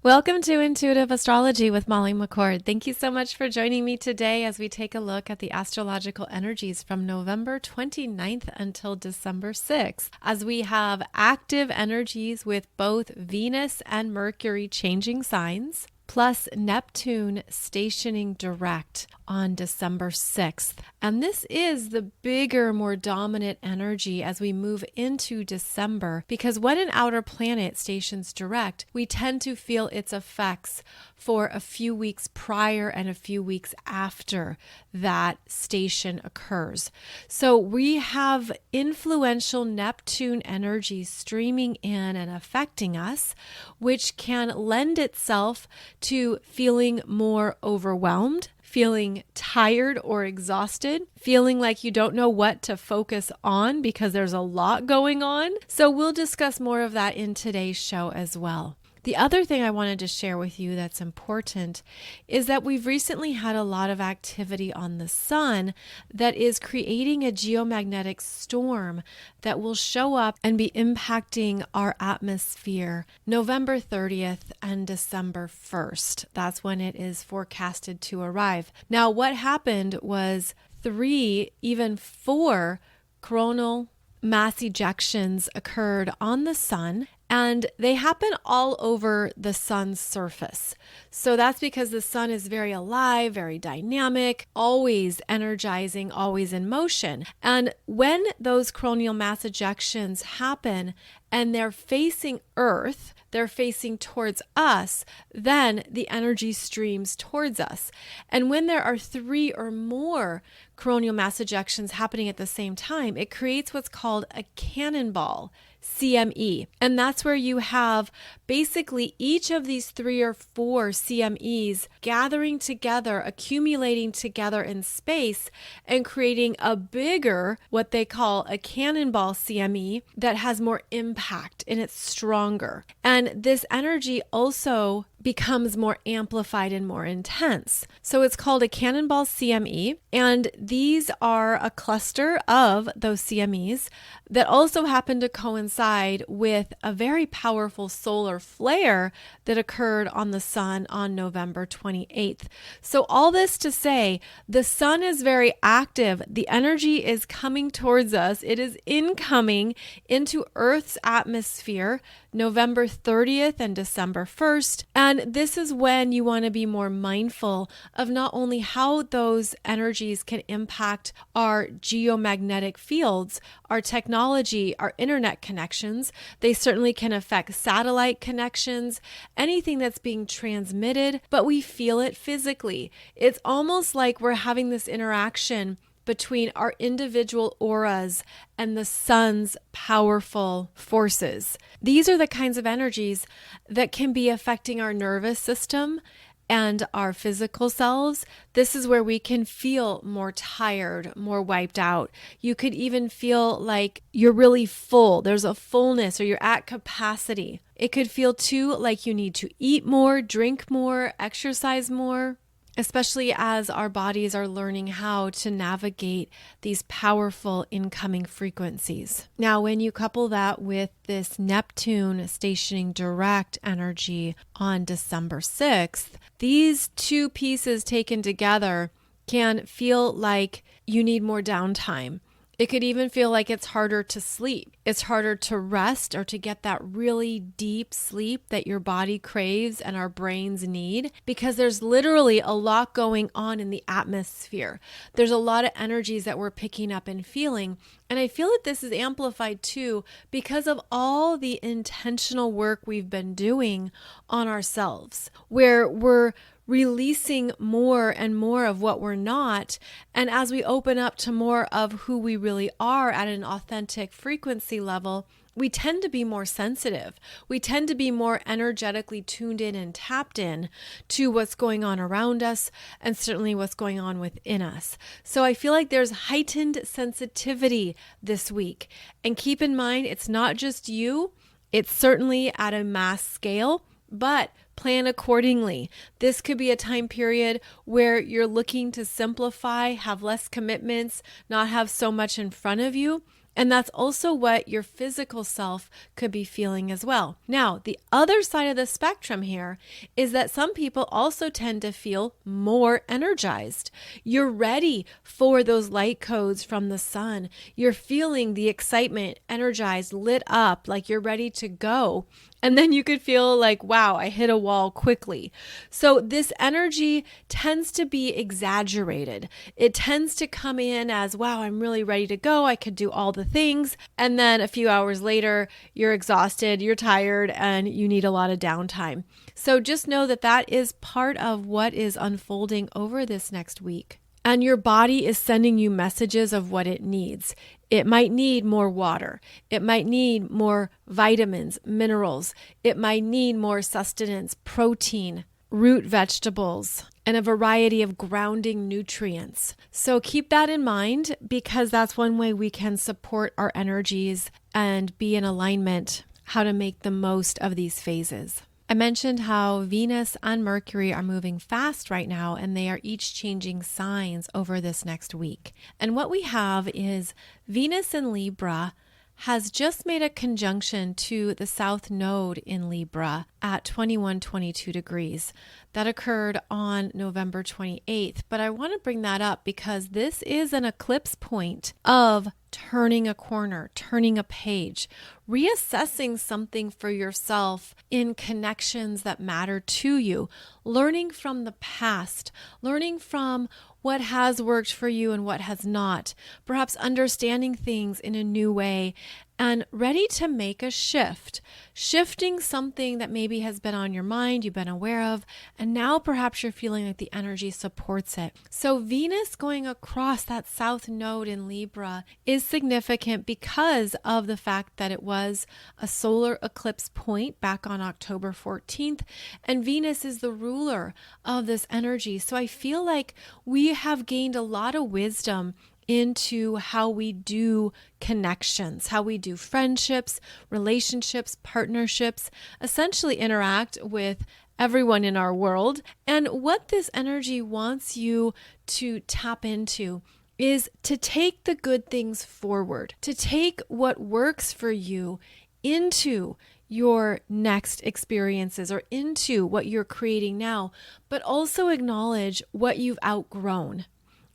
Welcome to Intuitive Astrology with Molly McCord. Thank you so much for joining me today as we take a look at the astrological energies from November 29th until December 6th, as we have active energies with both Venus and Mercury changing signs, plus Neptune stationing direct on December 6th. And this is the bigger, more dominant energy as we move into December, because when an outer planet stations direct, we tend to feel its effects for a few weeks prior and a few weeks after that station occurs. So we have influential Neptune energy streaming in and affecting us, which can lend itself to feeling more overwhelmed, feeling tired or exhausted, feeling like you don't know what to focus on because there's a lot going on. So we'll discuss more of that in today's show as well. The other thing I wanted to share with you that's important is that we've recently had a lot of activity on the sun that is creating a geomagnetic storm that will show up and be impacting our atmosphere November 30th and December 1st. That's when it is forecasted to arrive. Now, what happened was 3, even 4 coronal mass ejections occurred on the sun, and they happen all over the sun's surface. So that's because the sun is very alive, very dynamic, always energizing, always in motion. And when those coronal mass ejections happen and they're facing Earth, they're facing towards us, then the energy streams towards us. And when there are 3 or more coronal mass ejections happening at the same time, it creates what's called a cannonball CME. And that's where you have basically each of these 3 or 4 CMEs gathering together, accumulating together in space and creating a bigger, what they call a cannonball CME that has more impact and it's stronger. And this energy also becomes more amplified and more intense. So it's called a cannonball CME, and these are a cluster of those CMEs that also happen to coincide with a very powerful solar flare that occurred on the sun on November 28th. So all this to say, the sun is very active. The energy is coming towards us. It is incoming into Earth's atmosphere November 30th and December 1st. And this is when you want to be more mindful of not only how those energies can impact our geomagnetic fields, our technology, our internet connections. They certainly can affect satellite connections, anything that's being transmitted, but we feel it physically. It's almost like we're having this interaction between our individual auras and the sun's powerful forces. These are the kinds of energies that can be affecting our nervous system and our physical selves. This is where we can feel more tired, more wiped out. You could even feel like you're really full. There's a fullness or you're at capacity. It could feel too like you need to eat more, drink more, exercise more, especially as our bodies are learning how to navigate these powerful incoming frequencies. Now, when you couple that with this Neptune stationing direct energy on December 6th, these 2 pieces taken together can feel like you need more downtime. It could even feel like it's harder to sleep. It's harder to rest or to get that really deep sleep that your body craves and our brains need, because there's literally a lot going on in the atmosphere. There's a lot of energies that we're picking up and feeling. And I feel that this is amplified too because of all the intentional work we've been doing on ourselves, where we're releasing more and more of what we're not. And as we open up to more of who we really are at an authentic frequency level, we tend to be more sensitive. We tend to be more energetically tuned in and tapped in to what's going on around us and certainly what's going on within us. So I feel like there's heightened sensitivity this week. And keep in mind, it's not just you. It's certainly at a mass scale, but plan accordingly. This could be a time period where you're looking to simplify, have less commitments, not have so much in front of you, And that's also what your physical self could be feeling as well. Now, the other side of the spectrum here is that some people also tend to feel more energized. You're ready for those light codes from the sun. You're feeling the excitement, energized, lit up, like you're ready to go. And then you could feel like, wow, I hit a wall quickly. So this energy tends to be exaggerated. It tends to come in as, wow, I'm really ready to go. I could do all the things. And then a few hours later, you're exhausted, you're tired, and you need a lot of downtime. So just know that that is part of what is unfolding over this next week. And your body is sending you messages of what it needs. It might need more water. It might need more vitamins, minerals. It might need more sustenance, protein, root vegetables, and a variety of grounding nutrients. So keep that in mind, because that's one way we can support our energies and be in alignment, how to make the most of these phases. I mentioned how Venus and Mercury are moving fast right now, and they are each changing signs over this next week. And what we have is Venus in Libra has just made a conjunction to the South Node in Libra at 21-22 degrees. That occurred on November 28th. But I want to bring that up because this is an eclipse point of turning a corner, turning a page, reassessing something for yourself in connections that matter to you, learning from the past, learning from what has worked for you and what has not, perhaps understanding things in a new way, and ready to make a shift, shifting something that maybe has been on your mind, you've been aware of, and now perhaps you're feeling like the energy supports it. So Venus going across that South Node in Libra is significant because of the fact that it was a solar eclipse point back on October 14th, and Venus is the ruler of this energy. So I feel like we have gained a lot of wisdom into how we do connections, how we do friendships, relationships, partnerships, essentially interact with everyone in our world. And what this energy wants you to tap into is to take the good things forward, to take what works for you into your next experiences or into what you're creating now, but also acknowledge what you've outgrown.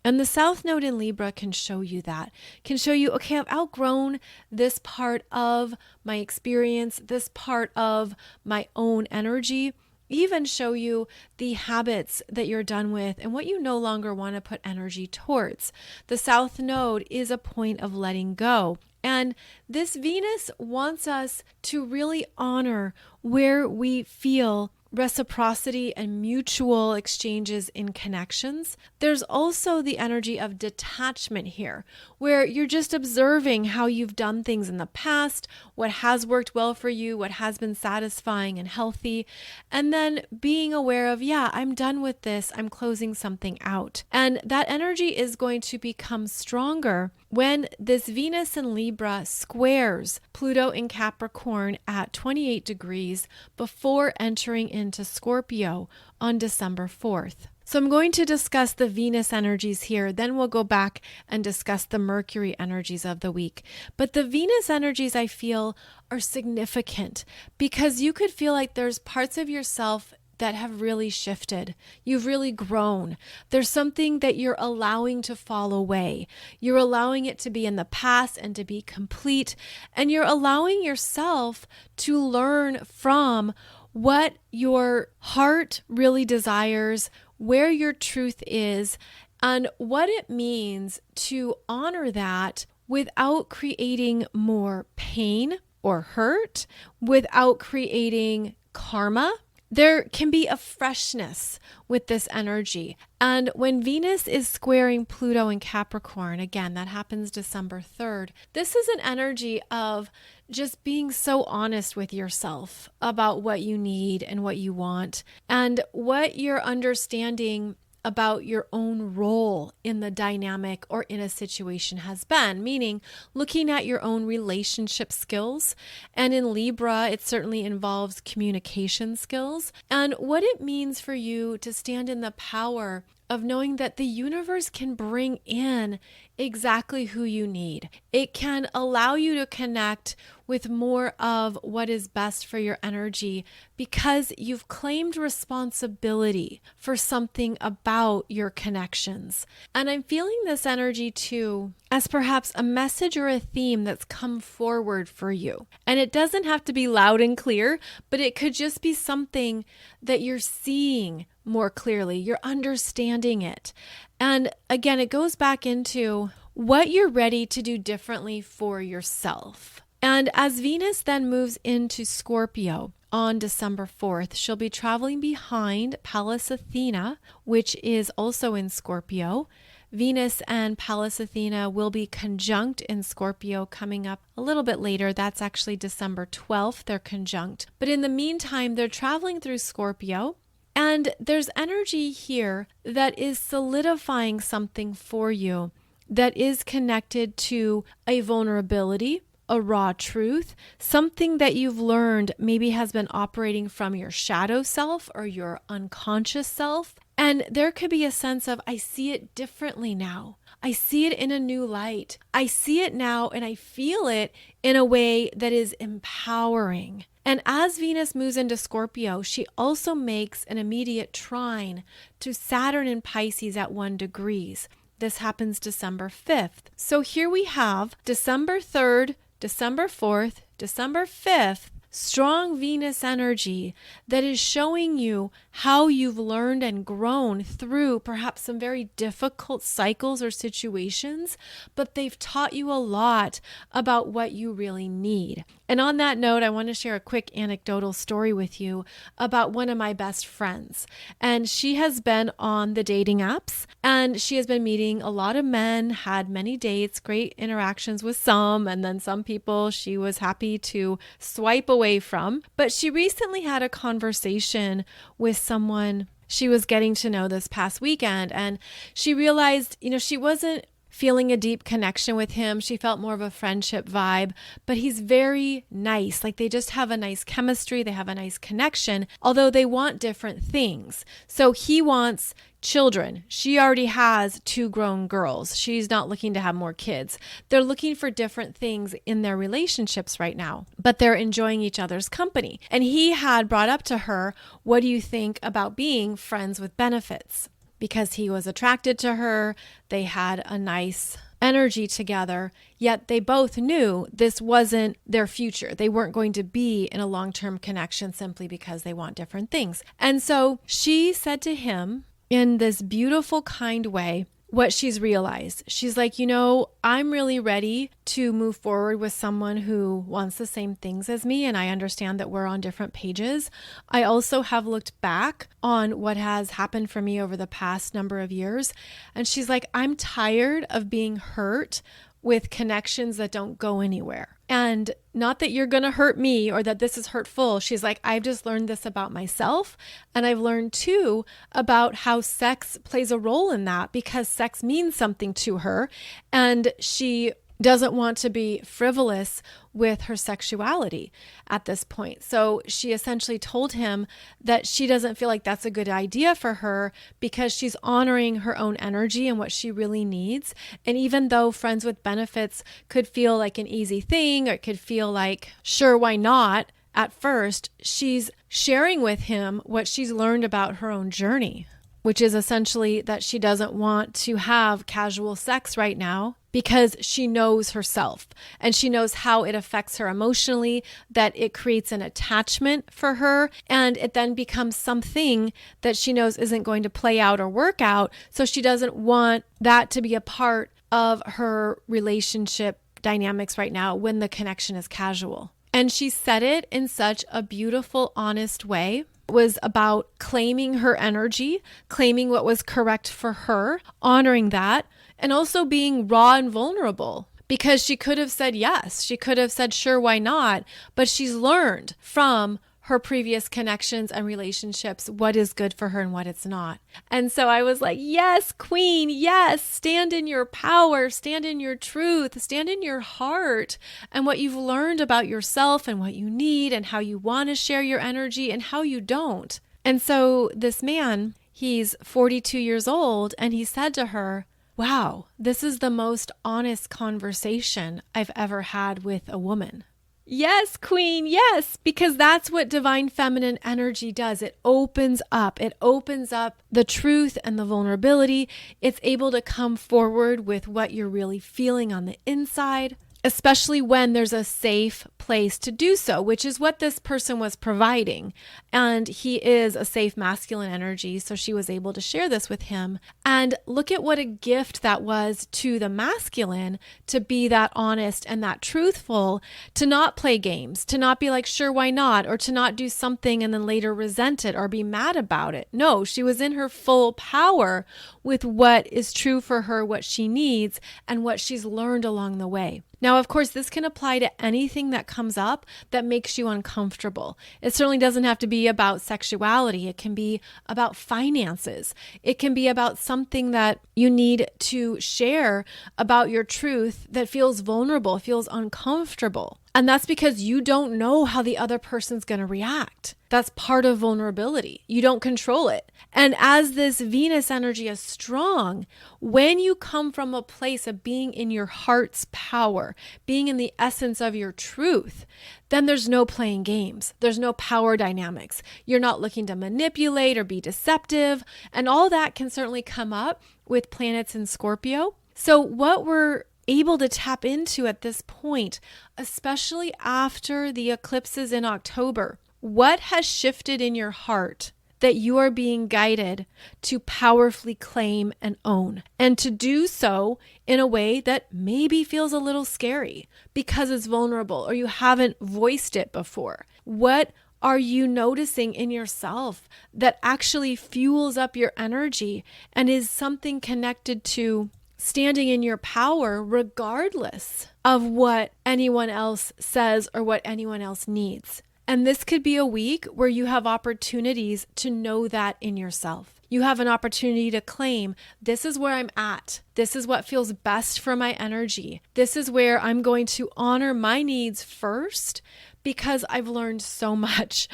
And the South Node in Libra can show you that, can show you, okay, I've outgrown this part of my experience, this part of my own energy, even show you the habits that you're done with and what you no longer want to put energy towards. The South Node is a point of letting go. And this Venus wants us to really honor where we feel reciprocity and mutual exchanges in connections. There's also the energy of detachment here, where you're just observing how you've done things in the past, what has worked well for you, what has been satisfying and healthy, and then being aware of, yeah, I'm done with this, I'm closing something out. And that energy is going to become stronger when this Venus in Libra squares Pluto in Capricorn at 28 degrees before entering into Scorpio on December 4th. So I'm going to discuss the Venus energies here, then we'll go back and discuss the Mercury energies of the week. But the Venus energies, I feel, are significant because you could feel like there's parts of yourself that have really shifted. You've really grown. There's something that you're allowing to fall away. You're allowing it to be in the past and to be complete. And you're allowing yourself to learn from what your heart really desires, where your truth is, and what it means to honor that without creating more pain or hurt, without creating karma. There can be a freshness with this energy. And when Venus is squaring Pluto in Capricorn, again, that happens December 3rd, this is an energy of just being so honest with yourself about what you need and what you want and what you're understanding about your own role in the dynamic or in a situation has been, meaning looking at your own relationship skills. And in Libra, it certainly involves communication skills and what it means for you to stand in the power of knowing that the universe can bring in exactly who you need. It can allow you to connect with more of what is best for your energy because you've claimed responsibility for something about your connections. And I'm feeling this energy too as perhaps a message or a theme that's come forward for you. And it doesn't have to be loud and clear, but it could just be something that you're seeing more clearly. You're understanding it. And again, it goes back into what you're ready to do differently for yourself. And as Venus then moves into Scorpio on December 4th, she'll be traveling behind Pallas Athena, which is also in Scorpio. Venus and Pallas Athena will be conjunct in Scorpio coming up a little bit later. That's actually December 12th, they're conjunct. But in the meantime, they're traveling through Scorpio. And there's energy here that is solidifying something for you that is connected to a vulnerability, a raw truth, something that you've learned maybe has been operating from your shadow self or your unconscious self. And there could be a sense of, I see it differently now. I see it in a new light. I see it now and I feel it in a way that is empowering. And as Venus moves into Scorpio, she also makes an immediate trine to Saturn in Pisces at 1 degree. This happens December 5th. So here we have December 3rd, December 4th, December 5th, strong Venus energy that is showing you how you've learned and grown through perhaps some very difficult cycles or situations, but they've taught you a lot about what you really need. And on that note, I want to share a quick anecdotal story with you about one of my best friends. And she has been on the dating apps and she has been meeting a lot of men, had many dates, great interactions with some, and then some people she was happy to swipe away from. But she recently had a conversation with someone she was getting to know this past weekend, and she realized, she wasn't feeling a deep connection with him. She felt more of a friendship vibe, but he's very nice. Like they just have a nice chemistry. They have a nice connection, although they want different things. So he wants children. She already has 2 grown girls. She's not looking to have more kids. They're looking for different things in their relationships right now, but they're enjoying each other's company. And he had brought up to her, what do you think about being friends with benefits? Because he was attracted to her, they had a nice energy together, yet they both knew this wasn't their future. They weren't going to be in a long-term connection simply because they want different things. And so she said to him in this beautiful, kind way, what she's realized. She's like, I'm really ready to move forward with someone who wants the same things as me. And I understand that we're on different pages. I also have looked back on what has happened for me over the past number of years. And she's like, I'm tired of being hurt with connections that don't go anywhere. And not that you're going to hurt me or that this is hurtful. She's like, I've just learned this about myself. And I've learned too about how sex plays a role in that because sex means something to her. And she doesn't want to be frivolous with her sexuality at this point. So she essentially told him that she doesn't feel like that's a good idea for her because she's honoring her own energy and what she really needs. And even though friends with benefits could feel like an easy thing, or it could feel like, sure, why not? At first, she's sharing with him what she's learned about her own journey, which is essentially that she doesn't want to have casual sex right now because she knows herself and she knows how it affects her emotionally, that it creates an attachment for her, and it then becomes something that she knows isn't going to play out or work out. So she doesn't want that to be a part of her relationship dynamics right now when the connection is casual. And she said it in such a beautiful, honest way. It was about claiming her energy, claiming what was correct for her, honoring that, and also being raw and vulnerable. Because she could have said yes, she could have said sure, why not? But she's learned from her previous connections and relationships what is good for her and what it's not. And so I was like, yes, queen, yes, stand in your power, stand in your truth, stand in your heart and what you've learned about yourself and what you need and how you want to share your energy and how you don't. And so this man, He's 42 years old, and he said to her, "Wow, this is the most honest conversation I've ever had with a woman." Yes, Queen, yes, because that's what divine feminine energy does. It opens up. It opens up the truth and the vulnerability. It's able to come forward with what you're really feeling on the inside, especially when there's a safe place to do so, which is what this person was providing. And he is a safe masculine energy, so she was able to share this with him. And look at what a gift that was to the masculine to be that honest and that truthful, to not play games, to not be like, sure, why not? Or to not do something and then later resent it or be mad about it. No, she was in her full power with what is true for her, what she needs, and what she's learned along the way. Now, of course, this can apply to anything that comes up that makes you uncomfortable. It certainly doesn't have to be about sexuality. It can be about finances. It can be about something that you need to share about your truth that feels vulnerable, feels uncomfortable. And that's because you don't know how the other person's going to react. That's part of vulnerability. You don't control it. And as this Venus energy is strong, when you come from a place of being in your heart's power, being in the essence of your truth, then there's no playing games. There's no power dynamics. You're not looking to manipulate or be deceptive. And all that can certainly come up with planets in Scorpio. So what we're able to tap into at this point, especially after the eclipses in October, what has shifted in your heart that you are being guided to powerfully claim and own, and to do so in a way that maybe feels a little scary because it's vulnerable or you haven't voiced it before? What are you noticing in yourself that actually fuels up your energy and is something connected to standing in your power regardless of what anyone else says or what anyone else needs? And this could be a week where you have opportunities to know that in yourself. You have an opportunity to claim, this is where I'm at. This is what feels best for my energy. This is where I'm going to honor my needs first because I've learned so much.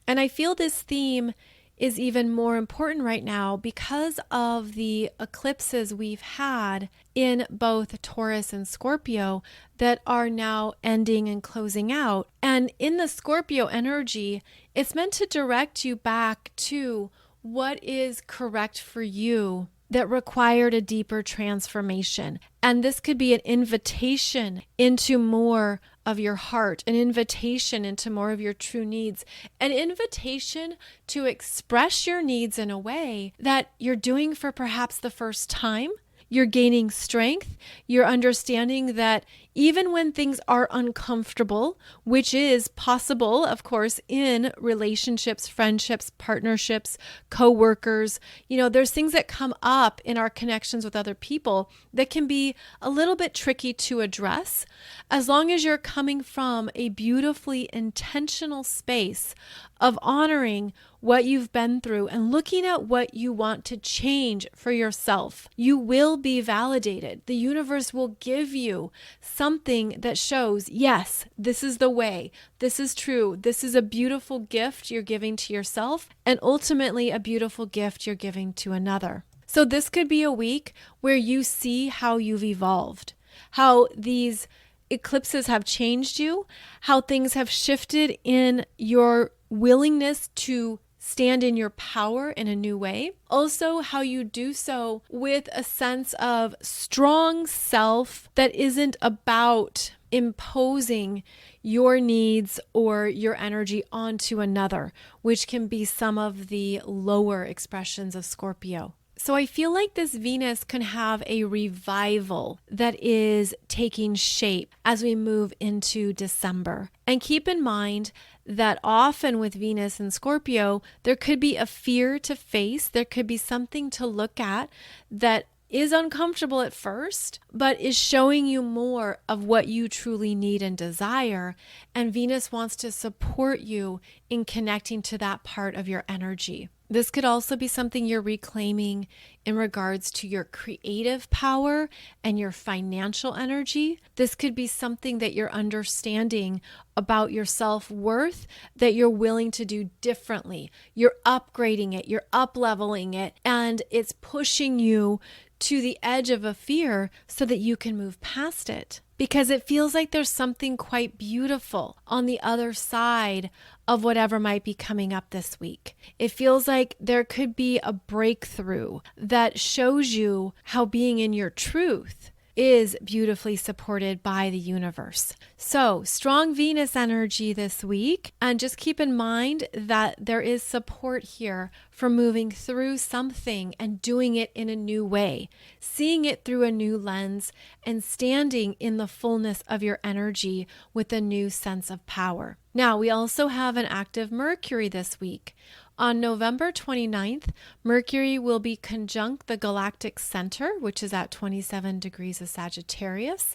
And I feel this theme is even more important right now because of the eclipses we've had in both Taurus and Scorpio that are now ending and closing out. And in the Scorpio energy, it's meant to direct you back to what is correct for you that required a deeper transformation. And this could be an invitation into more of your heart, an invitation into more of your true needs, an invitation to express your needs in a way that you're doing for perhaps the first time. You're gaining strength. You're understanding that even when things are uncomfortable, which is possible, of course, in relationships, friendships, partnerships, co-workers, there's things that come up in our connections with other people that can be a little bit tricky to address. As long as you're coming from a beautifully intentional space of honoring what you've been through and looking at what you want to change for yourself, you will be validated. The universe will give you something that shows, yes, this is the way, this is true, this is a beautiful gift you're giving to yourself, and ultimately a beautiful gift you're giving to another. So this could be a week where you see how you've evolved, how these eclipses have changed you, how things have shifted in your willingness to stand in your power in a new way. Also, how you do so with a sense of strong self that isn't about imposing your needs or your energy onto another, which can be some of the lower expressions of Scorpio. So I feel like this Venus can have a revival that is taking shape as we move into December. And keep in mind that often with Venus and Scorpio, there could be a fear to face. There could be something to look at that is uncomfortable at first, but is showing you more of what you truly need and desire. And Venus wants to support you in connecting to that part of your energy. This could also be something you're reclaiming in regards to your creative power and your financial energy. This could be something that you're understanding about your self-worth that you're willing to do differently. You're upgrading it, you're up-leveling it, and it's pushing you to the edge of a fear so that you can move past it. Because it feels like there's something quite beautiful on the other side of whatever might be coming up this week. It feels like there could be a breakthrough that shows you how being in your truth is beautifully supported by the universe. So, strong Venus energy this week, and just keep in mind that there is support here for moving through something and doing it in a new way, seeing it through a new lens, and standing in the fullness of your energy with a new sense of power. Now, we also have an active Mercury this week. On November 29th, Mercury will be conjunct the galactic center, which is at 27 degrees of Sagittarius.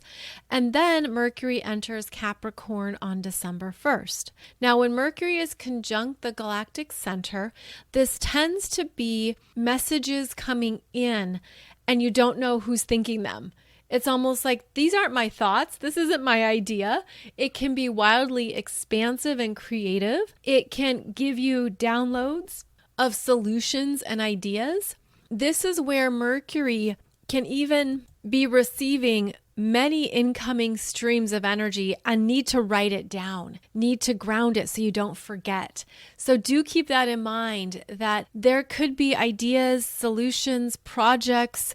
And then Mercury enters Capricorn on December 1st. Now, when Mercury is conjunct the galactic center, this tends to be messages coming in and you don't know who's thinking them. It's almost like, these aren't my thoughts. This isn't my idea. It can be wildly expansive and creative. It can give you downloads of solutions and ideas. This is where Mercury can even be receiving many incoming streams of energy and need to write it down, need to ground it so you don't forget. So do keep that in mind, that there could be ideas, solutions, projects,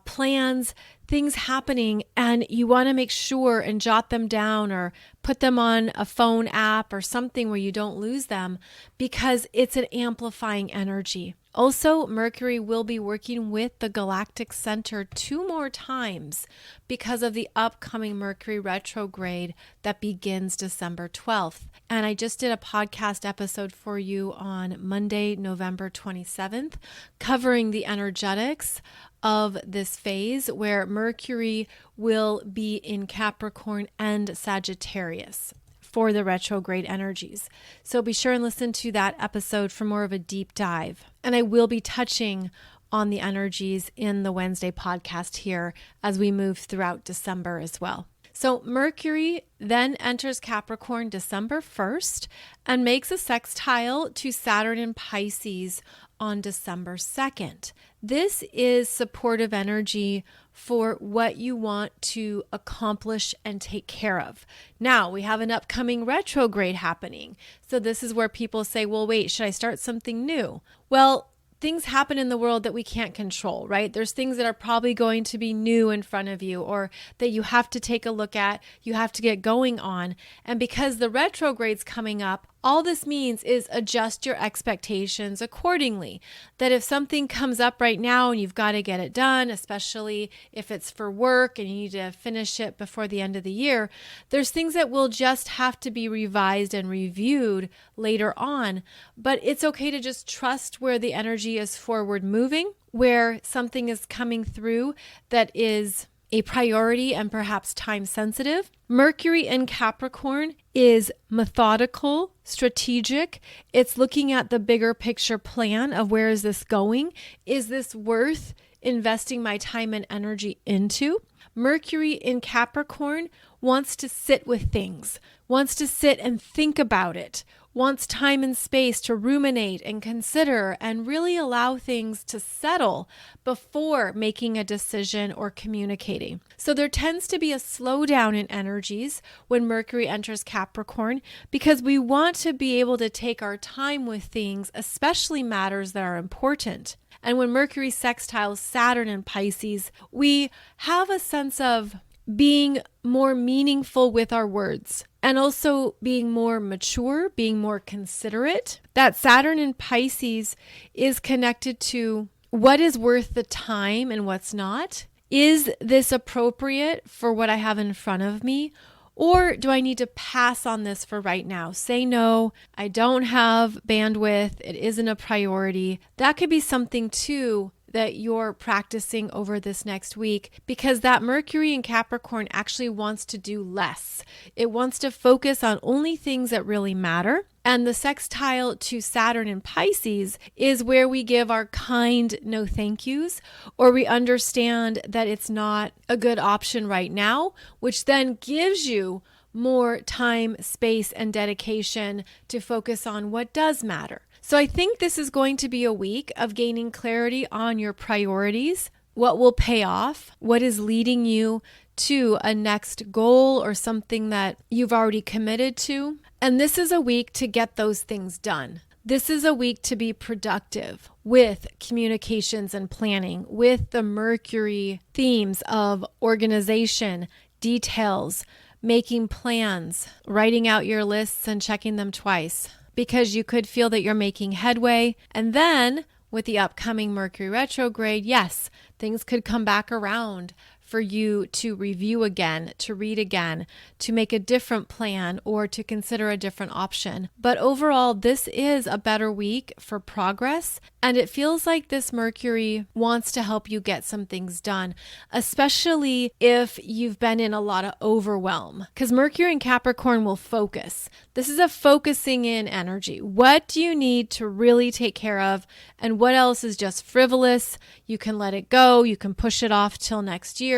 plans, things happening, and you want to make sure and jot them down or put them on a phone app or something where you don't lose them, because it's an amplifying energy. Also, Mercury will be working with the galactic center 2 more times because of the upcoming Mercury retrograde that begins December 12th. And I just did a podcast episode for you on Monday, November 27th, covering the energetics of this phase where Mercury will be in Capricorn and Sagittarius for the retrograde energies. So be sure and listen to that episode for more of a deep dive. And I will be touching on the energies in the Wednesday podcast here as we move throughout December as well. So Mercury then enters Capricorn December 1st and makes a sextile to Saturn in Pisces on December 2nd. This is supportive energy for what you want to accomplish and take care of. Now, we have an upcoming retrograde happening. So this is where people say, well, wait, should I start something new? Well, things happen in the world that we can't control, right? There's things that are probably going to be new in front of you or that you have to take a look at, you have to get going on. And because the retrograde's coming up, all this means is adjust your expectations accordingly. That if something comes up right now and you've got to get it done, especially if it's for work and you need to finish it before the end of the year, there's things that will just have to be revised and reviewed later on. But it's okay to just trust where the energy is forward moving, where something is coming through that is a priority and perhaps time sensitive. Mercury in Capricorn is methodical, strategic. It's looking at the bigger picture plan of where is this going? Is this worth investing my time and energy into? Mercury in Capricorn wants to sit with things, wants to sit and think about it, wants time and space to ruminate and consider and really allow things to settle before making a decision or communicating. So there tends to be a slowdown in energies when Mercury enters Capricorn because we want to be able to take our time with things, especially matters that are important. And when Mercury sextiles Saturn in Pisces, we have a sense of being more meaningful with our words and also being more mature, being more considerate. That Saturn in Pisces is connected to what is worth the time and what's not. Is this appropriate for what I have in front of me? Or do I need to pass on this for right now? Say no, I don't have bandwidth, it isn't a priority. That could be something too that you're practicing over this next week, because that Mercury in Capricorn actually wants to do less. It wants to focus on only things that really matter. And the sextile to Saturn in Pisces is where we give our kind no thank yous, or we understand that it's not a good option right now, which then gives you more time, space, and dedication to focus on what does matter. So I think this is going to be a week of gaining clarity on your priorities, what will pay off, what is leading you to a next goal or something that you've already committed to. And this is a week to get those things done. This is a week to be productive with communications and planning, with the Mercury themes of organization, details, making plans, writing out your lists and checking them twice, because you could feel that you're making headway. And then with the upcoming Mercury retrograde, yes, things could come back around for you to review again, to read again, to make a different plan, or to consider a different option. But overall, this is a better week for progress. And it feels like this Mercury wants to help you get some things done, especially if you've been in a lot of overwhelm, because Mercury and Capricorn will focus. This is a focusing in energy. What do you need to really take care of? And what else is just frivolous? You can let it go. You can push it off till next year.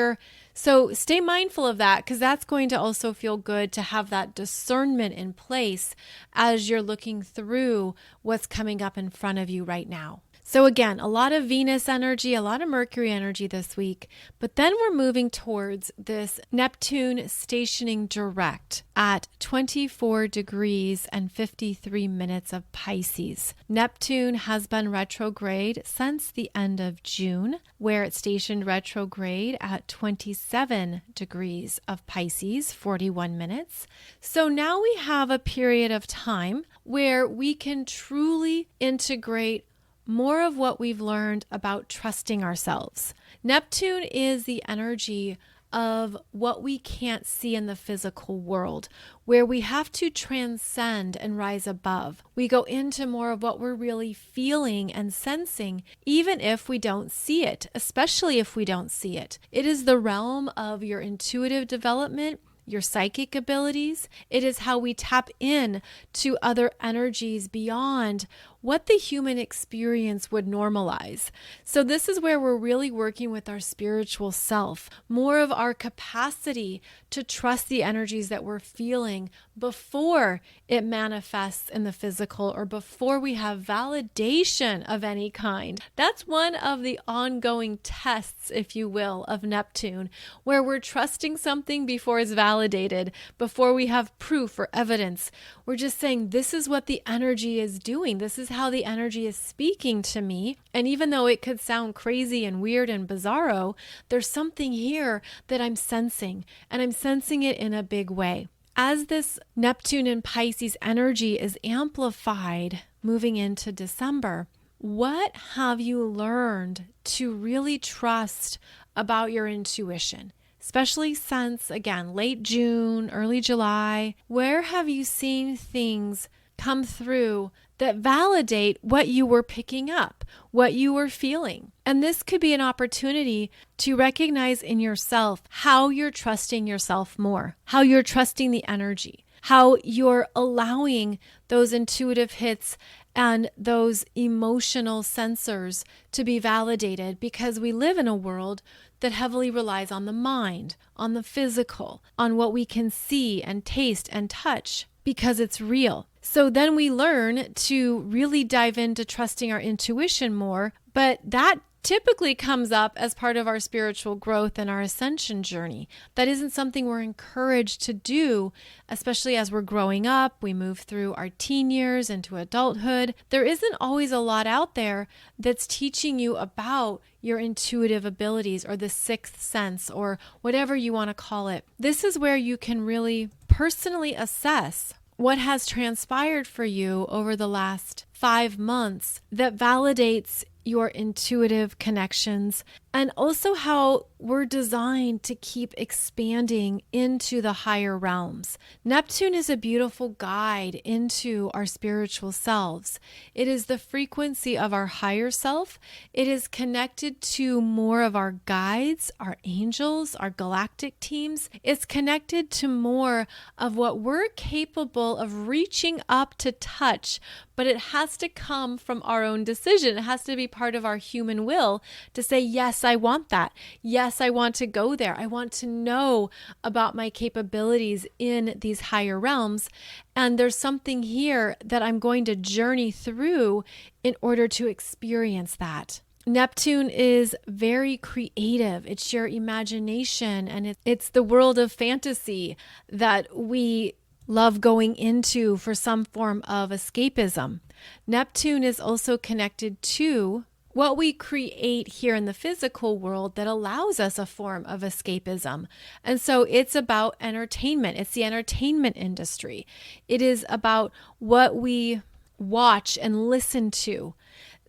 So stay mindful of that, because that's going to also feel good to have that discernment in place as you're looking through what's coming up in front of you right now. So again, a lot of Venus energy, a lot of Mercury energy this week, but then we're moving towards this Neptune stationing direct at 24 degrees and 53 minutes of Pisces. Neptune has been retrograde since the end of June, where it stationed retrograde at 27 degrees of Pisces, 41 minutes. So now we have a period of time where we can truly integrate more of what we've learned about trusting ourselves. Neptune is the energy of what we can't see in the physical world, where we have to transcend and rise above. We go into more of what we're really feeling and sensing, even if we don't see it, especially if we don't see it. It is the realm of your intuitive development, your psychic abilities. It is how we tap in to other energies beyond what the human experience would normalize. So this is where we're really working with our spiritual self, more of our capacity to trust the energies that we're feeling before it manifests in the physical or before we have validation of any kind. That's one of the ongoing tests, if you will, of Neptune, where we're trusting something before it's validated, before we have proof or evidence. We're just saying, this is what the energy is doing. This is how the energy is speaking to me. And even though it could sound crazy and weird and bizarro, there's something here that I'm sensing, and I'm sensing it in a big way. As this Neptune and Pisces energy is amplified moving into December, what have you learned to really trust about your intuition? Especially since, again, late June, early July, where have you seen things come through that validate what you were picking up, what you were feeling? And this could be an opportunity to recognize in yourself how you're trusting yourself more, how you're trusting the energy, how you're allowing those intuitive hits and those emotional sensors to be validated, because we live in a world that heavily relies on the mind, on the physical, on what we can see and taste and touch, because it's real. So then we learn to really dive into trusting our intuition more, but that typically comes up as part of our spiritual growth and our ascension journey. That isn't something we're encouraged to do, especially as we're growing up. We move through our teen years into adulthood. There isn't always a lot out there that's teaching you about your intuitive abilities or the sixth sense or whatever you want to call it. This is where you can really personally assess what has transpired for you over the last 5 months that validates your intuitive connections, and also how we're designed to keep expanding into the higher realms. Neptune is a beautiful guide into our spiritual selves. It is the frequency of our higher self. It is connected to more of our guides, our angels, our galactic teams. It's connected to more of what we're capable of reaching up to touch, but it has to come from our own decision. It has to be part of our human will to say, yes, I want that. Yes, I want to go there. I want to know about my capabilities in these higher realms. And there's something here that I'm going to journey through in order to experience that. Neptune is very creative. It's your imagination, and it's the world of fantasy that we love going into for some form of escapism. Neptune is also connected to what we create here in the physical world that allows us a form of escapism. And so it's about entertainment. It's the entertainment industry. It is about what we watch and listen to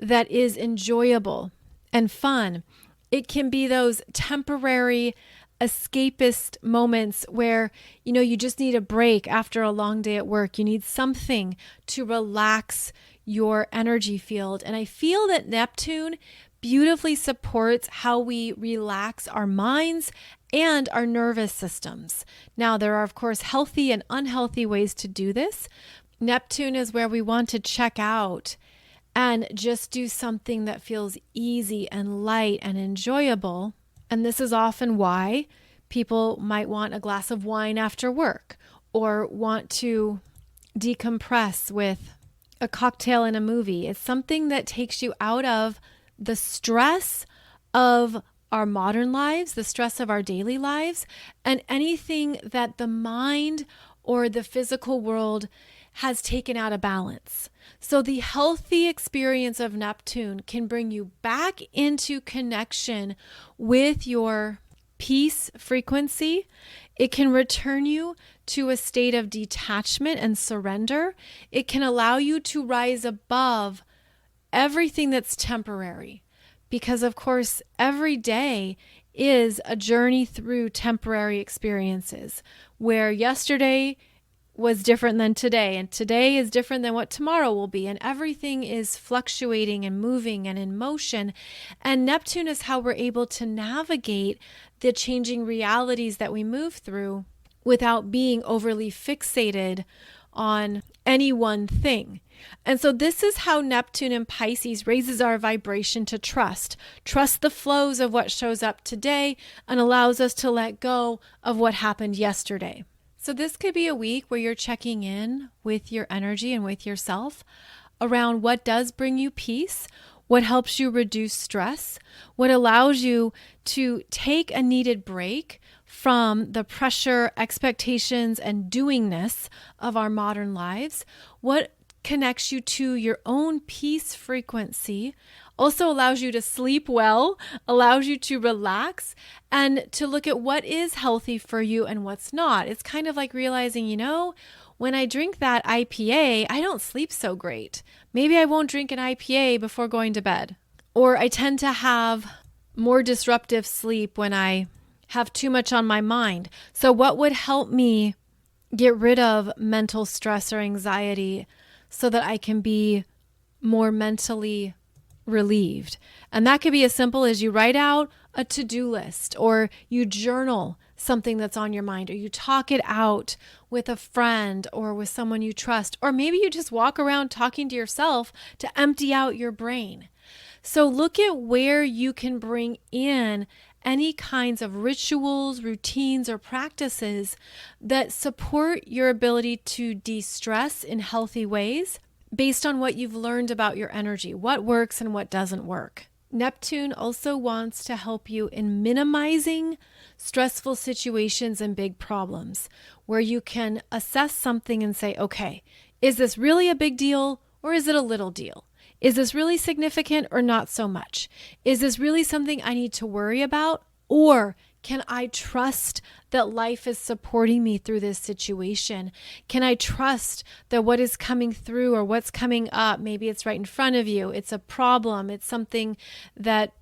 that is enjoyable and fun. It can be those temporary escapist moments where, you just need a break after a long day at work. You need something to relax your energy field. And I feel that Neptune beautifully supports how we relax our minds and our nervous systems. Now, there are, of course, healthy and unhealthy ways to do this. Neptune is where we want to check out and just do something that feels easy and light and enjoyable. And this is often why people might want a glass of wine after work or want to decompress with a cocktail in a movie. It's something that takes you out of the stress of our modern lives, the stress of our daily lives, and anything that the mind or the physical world has taken out of balance. So the healthy experience of Neptune can bring you back into connection with your peace frequency. It can return you to a state of detachment and surrender. It can allow you to rise above everything that's temporary. Because, of course, every day is a journey through temporary experiences where yesterday was different than today, and today is different than what tomorrow will be, and everything is fluctuating and moving and in motion. And Neptune is how we're able to navigate the changing realities that we move through without being overly fixated on any one thing. And so this is how Neptune in Pisces raises our vibration to trust the flows of what shows up today, and allows us to let go of what happened yesterday. So this could be a week where you're checking in with your energy and with yourself around what does bring you peace, what helps you reduce stress, what allows you to take a needed break from the pressure, expectations, and doingness of our modern lives, what connects you to your own peace frequency, also allows you to sleep well, allows you to relax, and to look at what is healthy for you and what's not. It's kind of like realizing, when I drink that IPA, I don't sleep so great. Maybe I won't drink an IPA before going to bed. Or I tend to have more disruptive sleep when I have too much on my mind. So what would help me get rid of mental stress or anxiety so that I can be more mentally relieved? And that could be as simple as you write out a to-do list, or you journal something that's on your mind, or you talk it out with a friend or with someone you trust, or maybe you just walk around talking to yourself to empty out your brain. So look at where you can bring in any kinds of rituals, routines, or practices that support your ability to de-stress in healthy ways based on what you've learned about your energy, what works and what doesn't work. Neptune also wants to help you in minimizing stressful situations and big problems, where you can assess something and say, okay, is this really a big deal or is it a little deal? Is this really significant or not so much? Is this really something I need to worry about, or Can I trust that life is supporting me through this situation? Can I trust that what is coming through or what's coming up, maybe it's right in front of you, it's a problem, it's something that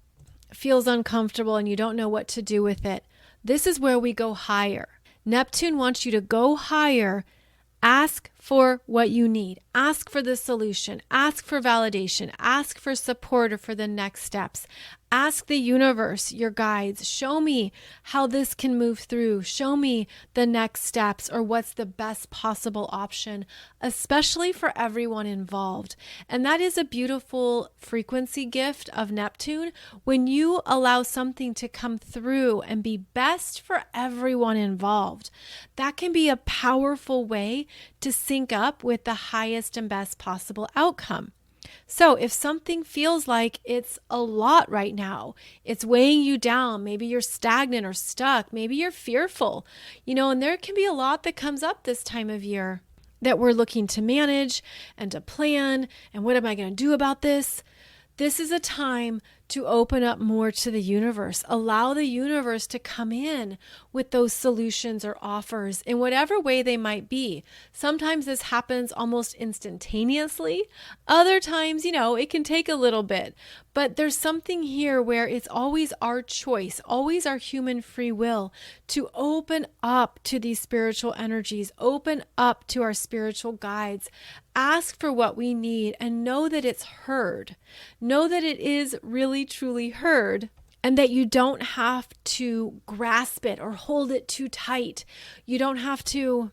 feels uncomfortable and you don't know what to do with it. This is where we go higher. Neptune wants you to go higher. Ask for what you need. Ask for the solution. Ask for validation. Ask for support or for the next steps. Ask the universe, your guides, show me how this can move through. Show me the next steps or what's the best possible option, especially for everyone involved. And that is a beautiful frequency gift of Neptune when you allow something to come through and be best for everyone involved. That can be a powerful way to sync up with the highest and best possible outcome. So if something feels like it's a lot right now, it's weighing you down, maybe you're stagnant or stuck, maybe you're fearful, and there can be a lot that comes up this time of year that we're looking to manage and to plan. And what am I going to do about this? This is a time to open up more to the universe. Allow the universe to come in with those solutions or offers in whatever way they might be. Sometimes this happens almost instantaneously. Other times, it can take a little bit. But there's something here where it's always our choice, always our human free will to open up to these spiritual energies, open up to our spiritual guides, ask for what we need and know that it's heard. Know that it is really truly heard and that you don't have to grasp it or hold it too tight. You don't have to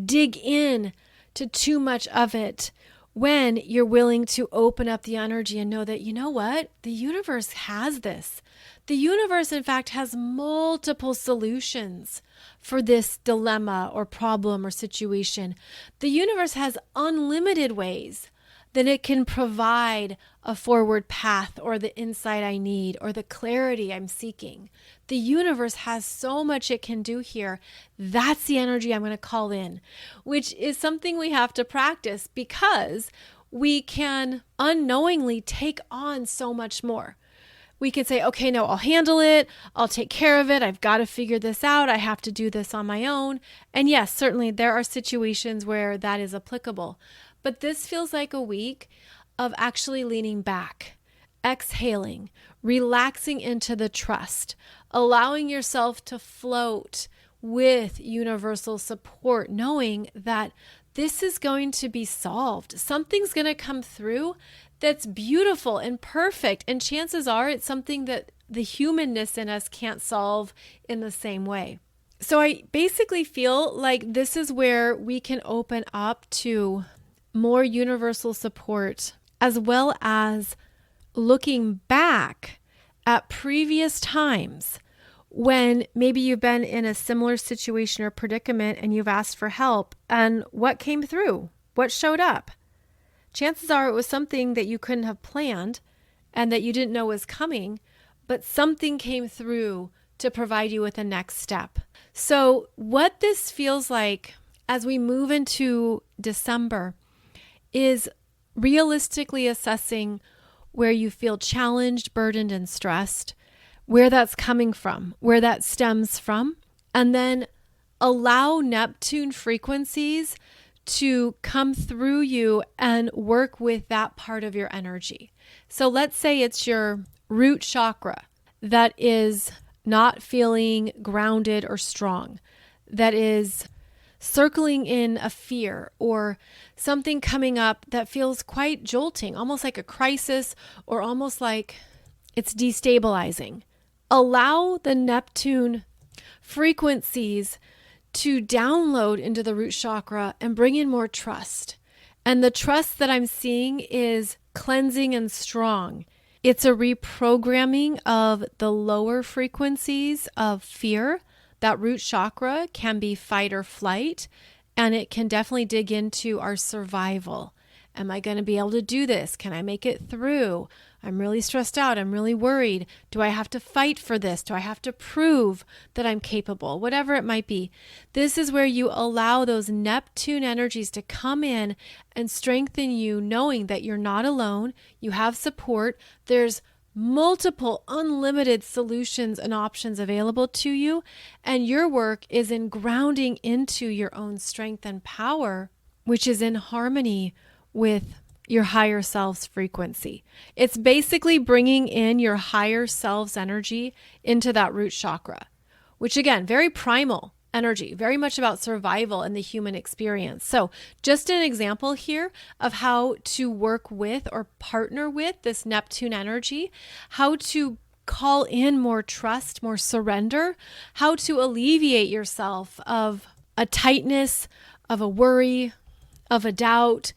dig in to too much of it when you're willing to open up the energy and know that, the universe has this. The universe, in fact, has multiple solutions for this dilemma or problem or situation. The universe has unlimited ways that it can provide a forward path or the insight I need or the clarity I'm seeking. The universe has so much it can do here. That's the energy I'm going to call in, which is something we have to practice because we can unknowingly take on so much more. We can say, okay, no, I'll handle it. I'll take care of it. I've got to figure this out. I have to do this on my own. And yes, certainly there are situations where that is applicable. But this feels like a week of actually leaning back, exhaling, relaxing into the trust, allowing yourself to float with universal support, knowing that this is going to be solved. Something's going to come through that's beautiful and perfect. And chances are it's something that the humanness in us can't solve in the same way. So I basically feel like this is where we can open up to more universal support, as well as looking back at previous times when maybe you've been in a similar situation or predicament and you've asked for help, and what came through, what showed up. Chances are it was something that you couldn't have planned and that you didn't know was coming, but something came through to provide you with the next step. So what this feels like as we move into December is realistically assessing where you feel challenged, burdened, and stressed, where that's coming from, where that stems from, and then allow Neptune frequencies to come through you and work with that part of your energy. So let's say it's your root chakra that is not feeling grounded or strong, that is circling in a fear or something coming up that feels quite jolting, almost like a crisis or almost like it's destabilizing. Allow the Neptune frequencies to download into the root chakra and bring in more trust. And the trust that I'm seeing is cleansing and strong. It's a reprogramming of the lower frequencies of fear. That root chakra can be fight or flight, and it can definitely dig into our survival. Am I going to be able to do this? Can I make it through? I'm really stressed out. I'm really worried. Do I have to fight for this? Do I have to prove that I'm capable? Whatever it might be. This is where you allow those Neptune energies to come in and strengthen you, knowing that you're not alone. You have support. There's multiple unlimited solutions and options available to you. And your work is in grounding into your own strength and power, which is in harmony with your higher self's frequency. It's basically bringing in your higher self's energy into that root chakra, which again, very primal energy, very much about survival and the human experience. So just an example here of how to work with or partner with this Neptune energy, how to call in more trust, more surrender, how to alleviate yourself of a tightness, of a worry, of a doubt,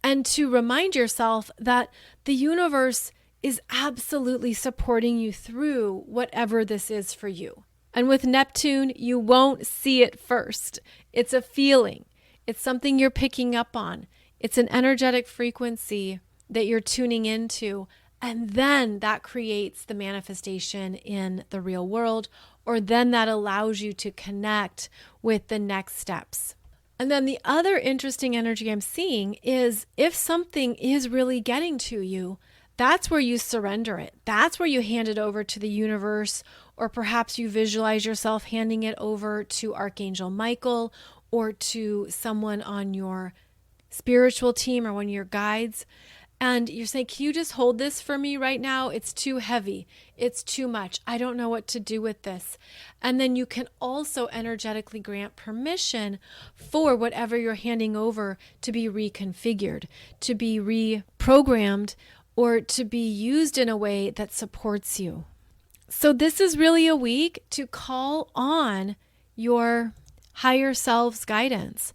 and to remind yourself that the universe is absolutely supporting you through whatever this is for you. And with Neptune, you won't see it first. It's a feeling. It's something you're picking up on. It's an energetic frequency that you're tuning into. And then that creates the manifestation in the real world, or then that allows you to connect with the next steps. And then the other interesting energy I'm seeing is if something is really getting to you, that's where you surrender it. That's where you hand it over to the universe, or perhaps you visualize yourself handing it over to Archangel Michael or to someone on your spiritual team or one of your guides. And you're saying, can you just hold this for me right now? It's too heavy. It's too much. I don't know what to do with this. And then you can also energetically grant permission for whatever you're handing over to be reconfigured, to be reprogrammed, or to be used in a way that supports you. So this is really a week to call on your higher self's guidance,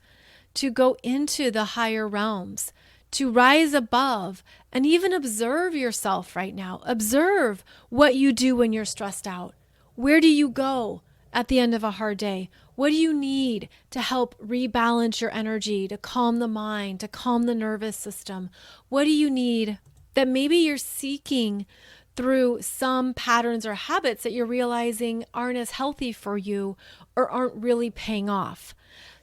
to go into the higher realms, to rise above and even observe yourself right now. Observe what you do when you're stressed out. Where do you go at the end of a hard day? What do you need to help rebalance your energy, to calm the mind, to calm the nervous system? What do you need that maybe you're seeking through some patterns or habits that you're realizing aren't as healthy for you or aren't really paying off?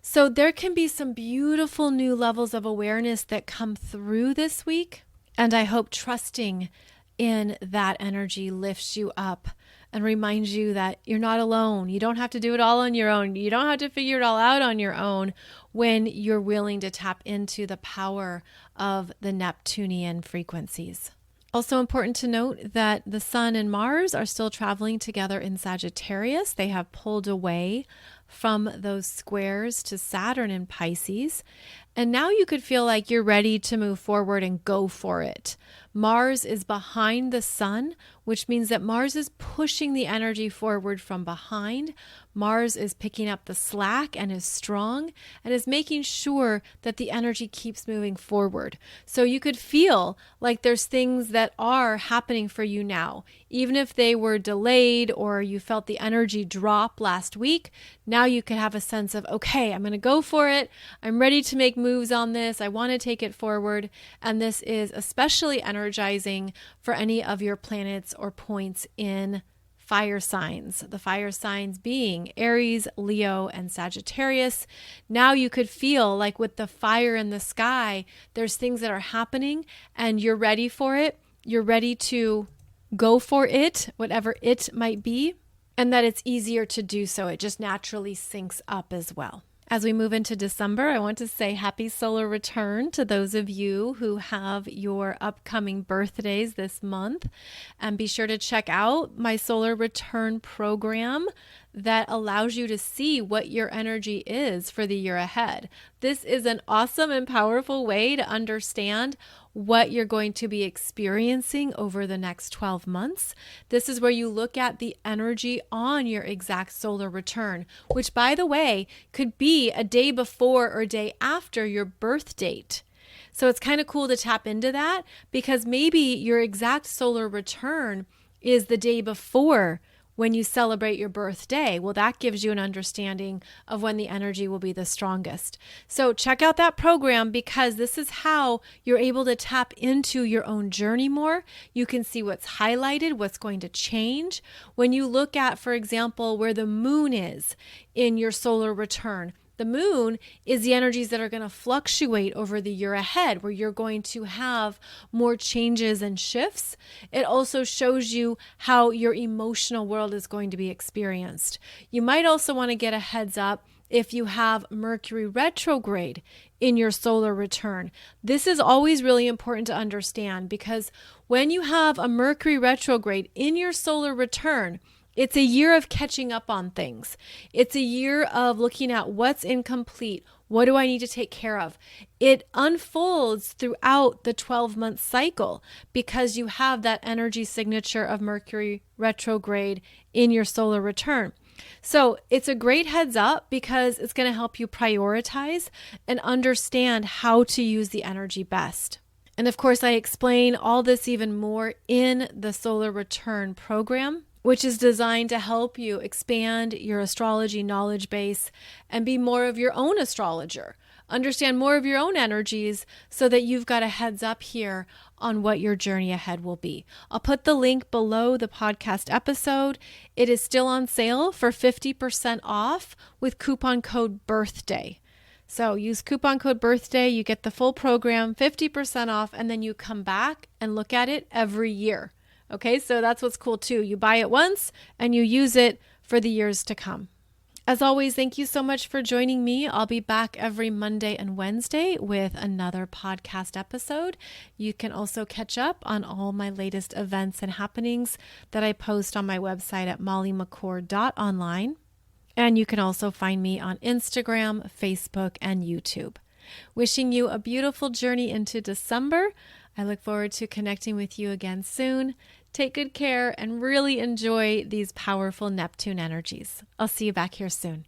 So there can be some beautiful new levels of awareness that come through this week. And I hope trusting in that energy lifts you up and reminds you that you're not alone. You don't have to do it all on your own. You don't have to figure it all out on your own when you're willing to tap into the power of the Neptunian frequencies. Also important to note that the Sun and Mars are still traveling together in Sagittarius. They have pulled away from those squares to Saturn in Pisces. And now you could feel like you're ready to move forward and go for it. Mars is behind the Sun, which means that Mars is pushing the energy forward from behind. Mars is picking up the slack and is strong and is making sure that the energy keeps moving forward. So you could feel like there's things that are happening for you now. Even if they were delayed or you felt the energy drop last week, now you could have a sense of, okay, I'm going to go for it. I'm ready to make moves on this. I want to take it forward. And this is especially energizing for any of your planets or points in fire signs. The fire signs being Aries, Leo, and Sagittarius. Now you could feel like with the fire in the sky, there's things that are happening and you're ready for it. You're ready to go for it, whatever it might be, and that it's easier to do so. It just naturally syncs up as well. As we move into December, I want to say happy solar return to those of you who have your upcoming birthdays this month. And be sure to check out my solar return program that allows you to see what your energy is for the year ahead. This is an awesome and powerful way to understand what you're going to be experiencing over the next 12 months. This is where you look at the energy on your exact solar return, which, by the way, could be a day before or day after your birth date. So it's kind of cool to tap into that because maybe your exact solar return is the day before when you celebrate your birthday. Well, that gives you an understanding of when the energy will be the strongest. So check out that program because this is how you're able to tap into your own journey more. You can see what's highlighted, what's going to change. When you look at, for example, where the moon is in your solar return, The moon is the energies that are going to fluctuate over the year ahead, where you're going to have more changes and shifts. It also shows you how your emotional world is going to be experienced. You might also want to get a heads up if you have Mercury retrograde in your solar return. This is always really important to understand, because when you have a Mercury retrograde in your solar return, it's a year of catching up on things. It's a year of looking at what's incomplete. What do I need to take care of? It unfolds throughout the 12-month cycle because you have that energy signature of Mercury retrograde in your solar return. So it's a great heads up because it's going to help you prioritize and understand how to use the energy best. And of course, I explain all this even more in the Solar Return program, which is designed to help you expand your astrology knowledge base and be more of your own astrologer. Understand more of your own energies so that you've got a heads up here on what your journey ahead will be. I'll put the link below the podcast episode. It is still on sale for 50% off with coupon code BIRTHDAY. So use coupon code BIRTHDAY, you get the full program, 50% off, and then you come back and look at it every year. Okay, so that's what's cool too. You buy it once and you use it for the years to come. As always, thank you so much for joining me. I'll be back every Monday and Wednesday with another podcast episode. You can also catch up on all my latest events and happenings that I post on my website at mollymccord.online. And you can also find me on Instagram, Facebook, and YouTube. Wishing you a beautiful journey into December. I look forward to connecting with you again soon. Take good care and really enjoy these powerful Neptune energies. I'll see you back here soon.